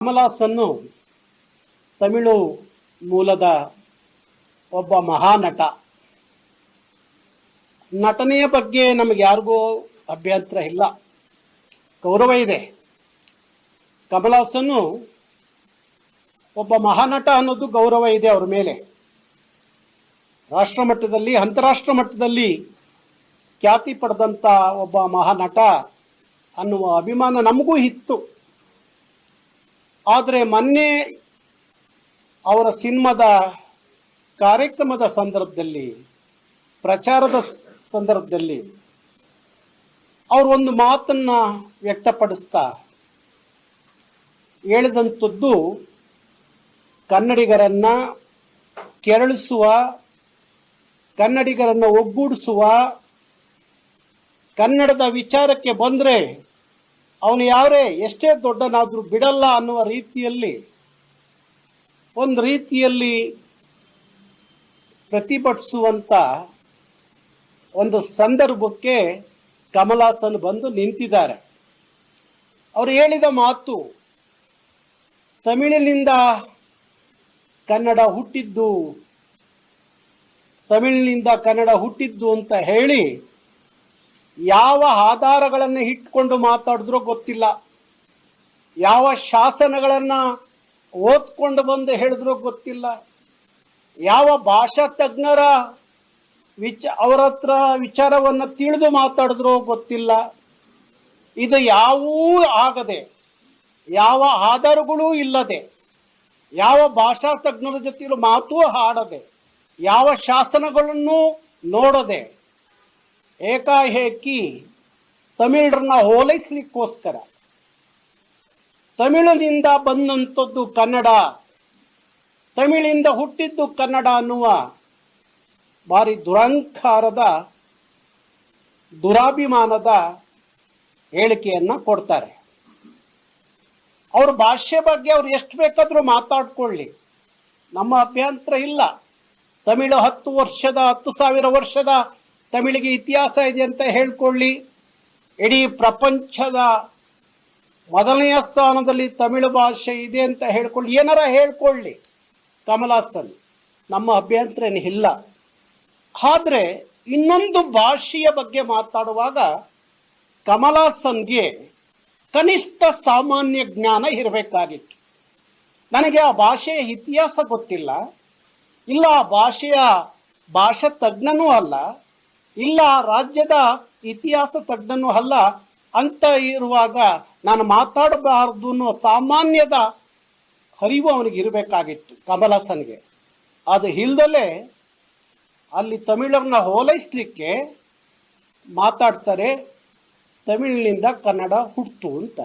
ಕಮಲಾಸನ್ನು ತಮಿಳು ಮೂಲದ ಒಬ್ಬ ಮಹಾನಟ. ನಟನೆಯ ಬಗ್ಗೆ ನಮಗೆ ಯಾರಿಗೂ ಅಭ್ಯಂತರ ಇಲ್ಲ, ಗೌರವ ಇದೆ. ಕಮಲಾಸನ್ನು ಒಬ್ಬ ಮಹಾನಟ ಅನ್ನೋದು ಗೌರವ ಇದೆ ಅವರ ಮೇಲೆ. ರಾಷ್ಟ್ರ ಮಟ್ಟದಲ್ಲಿ ಅಂತಾರಾಷ್ಟ್ರ ಮಟ್ಟದಲ್ಲಿ ಖ್ಯಾತಿ ಪಡೆದಂಥ ಒಬ್ಬ ಮಹಾನಟ ಅನ್ನುವ ಅಭಿಮಾನ ನಮಗೂ ಇತ್ತು. ಆದರೆ ಮೊನ್ನೆ ಅವರ ಸಿನಿಮಾದ ಕಾರ್ಯಕ್ರಮದ ಸಂದರ್ಭದಲ್ಲಿ, ಪ್ರಚಾರದ ಸಂದರ್ಭದಲ್ಲಿ ಅವರು ಒಂದು ಮಾತನ್ನ ವ್ಯಕ್ತಪಡಿಸ್ತಾ ಹೇಳಿದಂಥದ್ದು ಕನ್ನಡಿಗರನ್ನ ಕೆರಳಿಸುವ, ಕನ್ನಡಿಗರನ್ನ ಒಗ್ಗೂಡಿಸುವ, ಕನ್ನಡದ ವಿಚಾರಕ್ಕೆ ಬಂದರೆ ಅವನು ಯಾರೇ ಎಷ್ಟೇ ದೊಡ್ಡನಾದರೂ ಬಿಡಲ್ಲ ಅನ್ನುವ ರೀತಿಯಲ್ಲಿ ಒಂದು ರೀತಿಯಲ್ಲಿ ಪ್ರತಿಭಟಿಸುವಂಥ ಒಂದು ಸಂದರ್ಭಕ್ಕೆ ಕಮಲಾಸನ್ ಬಂದು ನಿಂತಿದ್ದಾರೆ. ಅವರು ಹೇಳಿದ ಮಾತು ತಮಿಳಿನಿಂದ ಕನ್ನಡ ಹುಟ್ಟಿದ್ದು ಅಂತ ಹೇಳಿ ಯಾವ ಆಧಾರಗಳನ್ನು ಇಟ್ಕೊಂಡು ಮಾತಾಡಿದ್ರೋ ಗೊತ್ತಿಲ್ಲ, ಯಾವ ಶಾಸನಗಳನ್ನು ಓದ್ಕೊಂಡು ಬಂದು ಹೇಳಿದ್ರೋ ಗೊತ್ತಿಲ್ಲ, ಯಾವ ಭಾಷಾ ತಜ್ಞರ ಅವರ ಹತ್ರ ವಿಚಾರವನ್ನು ತಿಳಿದು ಮಾತಾಡಿದ್ರೋ ಗೊತ್ತಿಲ್ಲ. ಇದು ಯಾವೂ ಆಗದೆ, ಯಾವ ಆಧಾರಗಳೂ ಇಲ್ಲದೆ, ಯಾವ ಭಾಷಾ ತಜ್ಞರ ಜೊತೆ ಮಾತೂ ಆಡದೆ, ಯಾವ ಶಾಸನಗಳನ್ನು ನೋಡದೆ ಏಕಾಏಕಿ ತಮಿಳರನ್ನ ಹೋಲೈಸ್ಲಿಕ್ಕೋಸ್ಕರ ತಮಿಳಿನಿಂದ ಬಂದಂಥದ್ದು ಕನ್ನಡ, ತಮಿಳಿಂದ ಹುಟ್ಟಿದ್ದು ಕನ್ನಡ ಅನ್ನುವ ಭಾರಿ ದುರಹಂಕಾರದ, ದುರಾಭಿಮಾನದ ಹೇಳಿಕೆಯನ್ನು ಕೊಡ್ತಾರೆ. ಅವ್ರ ಭಾಷೆ ಬಗ್ಗೆ ಅವ್ರು ಎಷ್ಟು ಬೇಕಾದರೂ ಮಾತಾಡ್ಕೊಳ್ಳಿ, ನಮ್ಮ ಅಭ್ಯಂತರ ಇಲ್ಲ. ತಮಿಳು 10,000 ವರ್ಷದ ತಮಿಳಿಗೆ ಇತಿಹಾಸ ಇದೆ ಅಂತ ಹೇಳ್ಕೊಳ್ಳಿ. ಇಡೀ ಪ್ರಪಂಚದ ಮೊದಲನೆಯ ಸ್ಥಾನದಲ್ಲಿ ತಮಿಳು ಭಾಷೆ ಇದೆ ಅಂತ ಹೇಳ್ಕೊಳ್ಳಿ, ಏನಾರ ಹೇಳ್ಕೊಳ್ಳಿ ಕಮಲಾಸನ್, ನಮ್ಮ ಅಭ್ಯಂತರ ಇಲ್ಲ. ಆದರೆ ಇನ್ನೊಂದು ಭಾಷೆಯ ಬಗ್ಗೆ ಮಾತಾಡುವಾಗ ಕಮಲಾಸನ್ಗೆ ಕನಿಷ್ಠ ಸಾಮಾನ್ಯ ಜ್ಞಾನ ಇರಬೇಕಾಗಿತ್ತು. ನನಗೆ ಆ ಭಾಷೆಯ ಇತಿಹಾಸ ಗೊತ್ತಿಲ್ಲ, ಇಲ್ಲ ಭಾಷಾ ತಜ್ಞನೂ ಅಲ್ಲ, ಇಲ್ಲ ರಾಜ್ಯದ ಇತಿಹಾಸ ತಜ್ಞನೂ ಅಲ್ಲ ಅಂತ ಇರುವಾಗ ನಾನು ಮಾತಾಡಬಾರದು ಅನ್ನೋ ಸಾಮಾನ್ಯದ ಅರಿವು ಅವನಿಗೆ ಇರಬೇಕಾಗಿತ್ತು ಕಮಲಾಸನ್ಗೆ. ಅದು ಇಲ್ದಲೇ ಅಲ್ಲಿ ತಮಿಳರನ್ನ ಹೋಲೈಸ್ಲಿಕ್ಕೆ ಮಾತಾಡ್ತಾರೆ, ತಮಿಳಿನಿಂದ ಕನ್ನಡ ಹುಟ್ಟಿತು ಅಂತ.